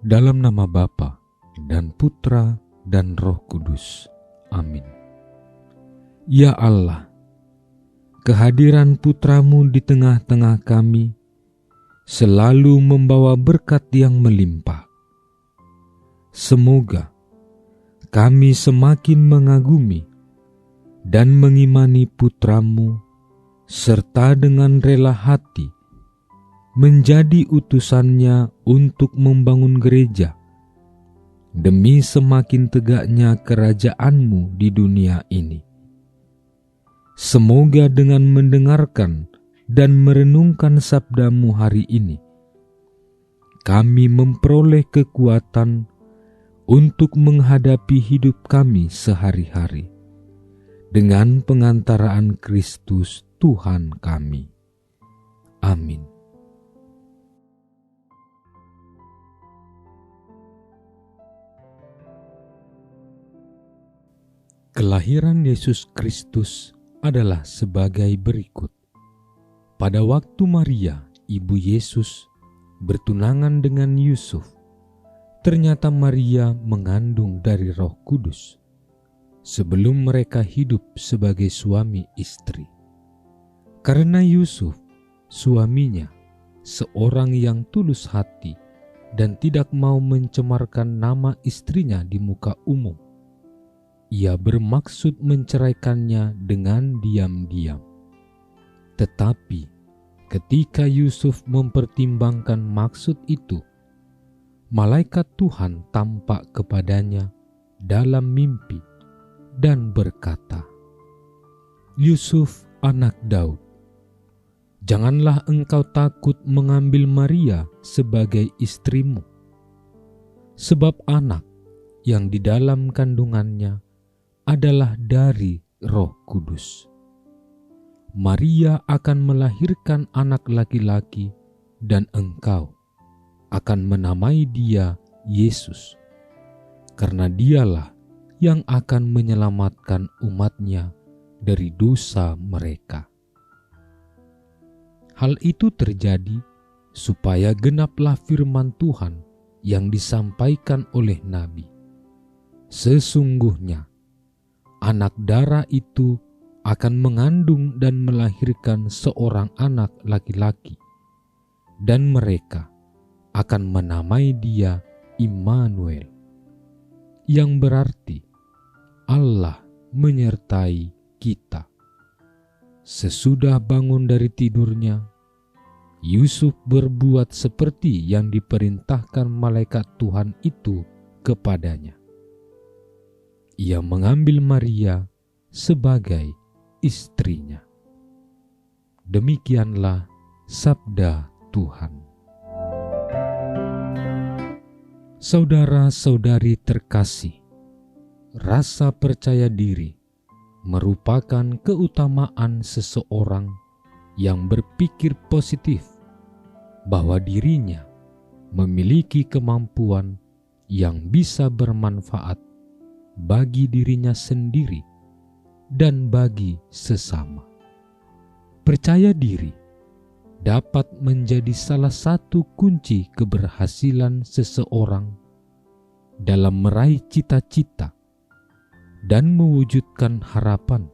Dalam nama Bapa dan Putra dan Roh Kudus. Amin. Ya Allah, kehadiran Putra-Mu di tengah-tengah kami selalu membawa berkat yang melimpah. Semoga kami semakin mengagumi dan mengimani Putra-Mu, serta dengan rela hati menjadi utusannya untuk membangun gereja demi semakin tegaknya kerajaan-Mu di dunia ini. Semoga dengan mendengarkan dan merenungkan sabda-Mu hari ini, kami memperoleh kekuatan untuk menghadapi hidup kami sehari-hari dengan pengantaraan Kristus Tuhan kami. Amin. Kelahiran Yesus Kristus adalah sebagai berikut. Pada waktu Maria, ibu Yesus, bertunangan dengan Yusuf, ternyata Maria mengandung dari Roh Kudus sebelum mereka hidup sebagai suami istri. Karena Yusuf, suaminya, seorang yang tulus hati dan tidak mau mencemarkan nama istrinya di muka umum, ia bermaksud menceraikannya dengan diam-diam. Tetapi ketika Yusuf mempertimbangkan maksud itu, malaikat Tuhan tampak kepadanya dalam mimpi dan berkata, "Yusuf, anak Daud, janganlah engkau takut mengambil Maria sebagai istrimu, sebab anak yang di dalam kandungannya adalah dari Roh Kudus. Maria akan melahirkan anak laki-laki dan engkau akan menamai dia Yesus, karena dialah yang akan menyelamatkan umatnya dari dosa mereka." Hal itu terjadi supaya genaplah firman Tuhan yang disampaikan oleh Nabi. Sesungguhnya anak darah itu akan mengandung dan melahirkan seorang anak laki-laki, dan mereka akan menamai dia Immanuel, yang berarti Allah menyertai kita. Sesudah bangun dari tidurnya, Yusuf berbuat seperti yang diperintahkan malaikat Tuhan itu kepadanya. Ia mengambil Maria sebagai istrinya. Demikianlah sabda Tuhan. Saudara-saudari terkasih, rasa percaya diri merupakan keutamaan seseorang yang berpikir positif bahwa dirinya memiliki kemampuan yang bisa bermanfaat bagi dirinya sendiri dan bagi sesama. Percaya diri dapat menjadi salah satu kunci keberhasilan seseorang dalam meraih cita-cita dan mewujudkan harapan,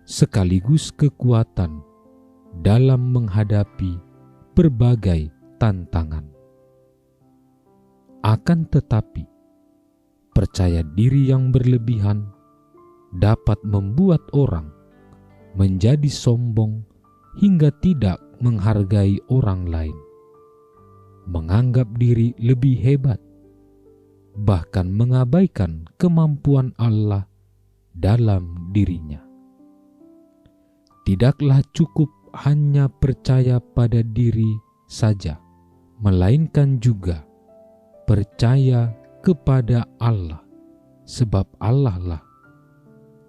sekaligus kekuatan dalam menghadapi berbagai tantangan. Akan tetapi, percaya diri yang berlebihan dapat membuat orang menjadi sombong hingga tidak menghargai orang lain, menganggap diri lebih hebat, bahkan mengabaikan kemampuan Allah dalam dirinya. Tidaklah cukup hanya percaya pada diri saja, melainkan juga percaya kepada Allah, sebab Allah lah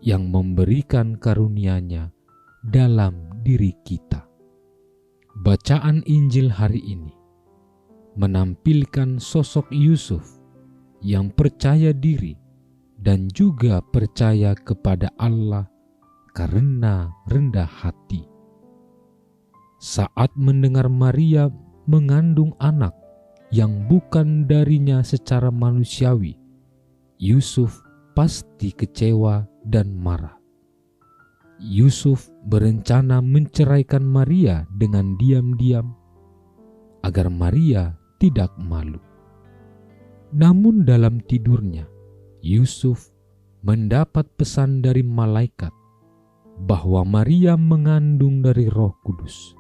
yang memberikan karunia-Nya dalam diri kita. Bacaan Injil hari ini menampilkan sosok Yusuf yang percaya diri dan juga percaya kepada Allah karena rendah hati. Saat mendengar Maria mengandung anak yang bukan darinya secara manusiawi, Yusuf pasti kecewa dan marah. Yusuf berencana menceraikan Maria dengan diam-diam agar Maria tidak malu. Namun dalam tidurnya, Yusuf mendapat pesan dari malaikat bahwa Maria mengandung dari Roh Kudus.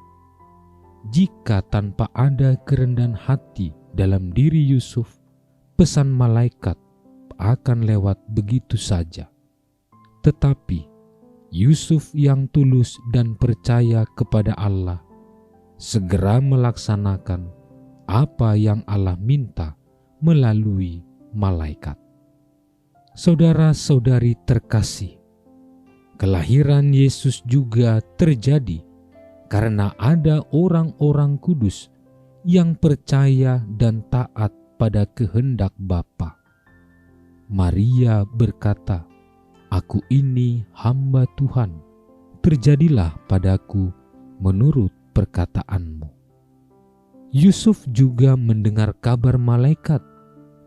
Jika tanpa ada kerendahan hati dalam diri Yusuf, pesan malaikat akan lewat begitu saja. Tetapi Yusuf yang tulus dan percaya kepada Allah segera melaksanakan apa yang Allah minta melalui malaikat. Saudara-saudari terkasih, kelahiran Yesus juga terjadi karena ada orang-orang kudus yang percaya dan taat pada kehendak Bapa. Maria berkata, "Aku ini hamba Tuhan, terjadilah padaku menurut perkataanmu." Yusuf juga mendengar kabar malaikat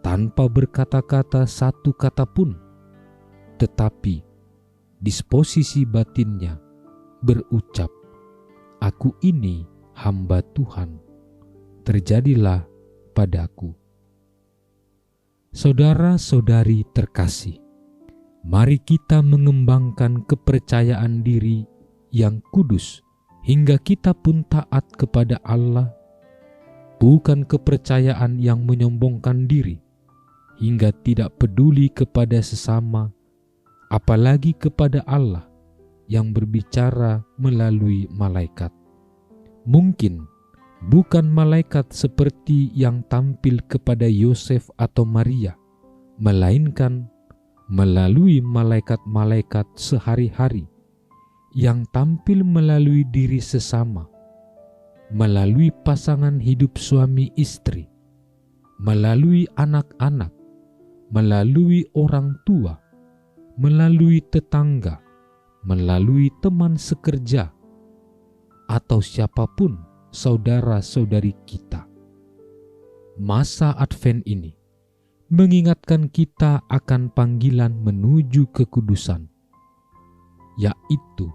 tanpa berkata-kata satu kata pun, tetapi disposisi batinnya berucap, "Aku ini hamba Tuhan, terjadilah padaku." Saudara-saudari terkasih, mari kita mengembangkan kepercayaan diri yang kudus hingga kita pun taat kepada Allah, bukan kepercayaan yang menyombongkan diri hingga tidak peduli kepada sesama, apalagi kepada Allah yang berbicara melalui malaikat. Mungkin bukan malaikat seperti yang tampil kepada Yosef atau Maria, melainkan melalui malaikat-malaikat sehari-hari yang tampil melalui diri sesama, melalui pasangan hidup suami istri, melalui anak-anak, melalui orang tua, melalui tetangga, melalui teman sekerja, atau siapapun saudara-saudari kita. Masa Advent ini mengingatkan kita akan panggilan menuju kekudusan, yaitu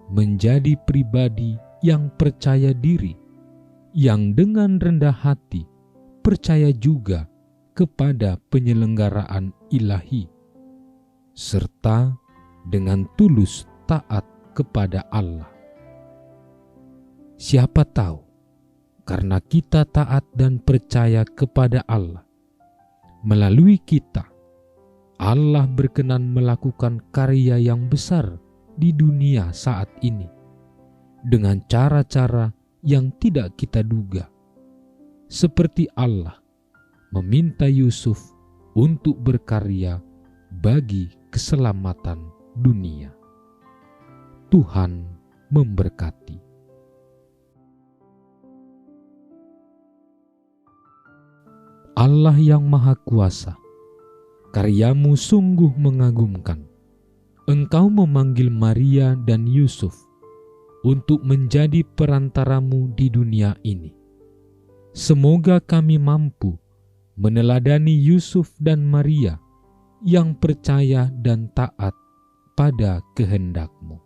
menjadi pribadi yang percaya diri, yang dengan rendah hati percaya juga kepada penyelenggaraan ilahi, serta dengan tulus taat kepada Allah. Siapa tahu, karena kita taat dan percaya kepada Allah, melalui kita, Allah berkenan melakukan karya yang besar di dunia saat ini, dengan cara-cara yang tidak kita duga. Seperti Allah meminta Yusuf untuk berkarya bagi keselamatan dunia. Tuhan memberkati. Allah yang Maha Kuasa, karyamu sungguh mengagumkan. Engkau memanggil Maria dan Yusuf untuk menjadi perantaramu di dunia ini. Semoga kami mampu meneladani Yusuf dan Maria yang percaya dan taat pada kehendak-Mu.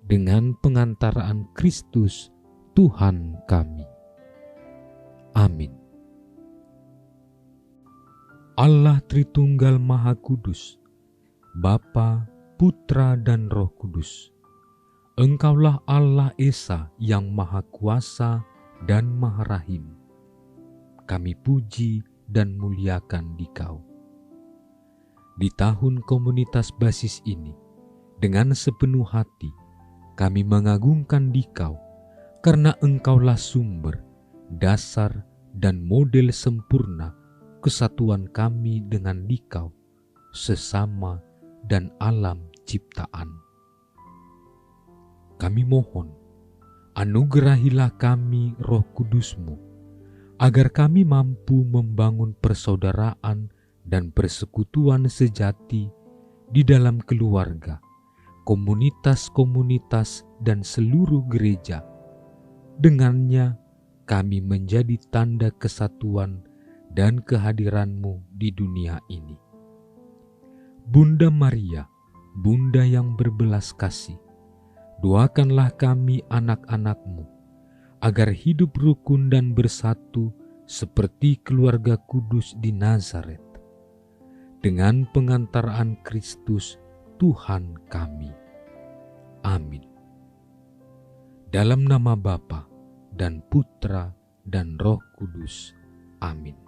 Dengan pengantaraan Kristus Tuhan kami. Amin. Allah Tritunggal Maha Kudus, Bapa, Putra, dan Roh Kudus. Engkaulah Allah Esa yang Maha Kuasa dan Maha Rahim. Kami puji dan muliakan Dikau. Di tahun komunitas basis ini, dengan sepenuh hati, kami mengagungkan Dikau, karena Engkaulah sumber, dasar, dan model sempurna kesatuan kami dengan Dikau, sesama dan alam ciptaan. Kami mohon, anugerahilah kami Roh Kudus-Mu, agar kami mampu membangun persaudaraan dan persekutuan sejati di dalam keluarga, komunitas-komunitas, dan seluruh gereja. Dengannya kami menjadi tanda kesatuan dan kehadiran-Mu di dunia ini. Bunda Maria, Bunda yang berbelas kasih, doakanlah kami anak-anak-Mu, agar hidup rukun dan bersatu seperti keluarga kudus di Nazaret, dengan pengantaraan Kristus Tuhan kami. Amin. Dalam nama Bapa dan Putra dan Roh Kudus. Amin.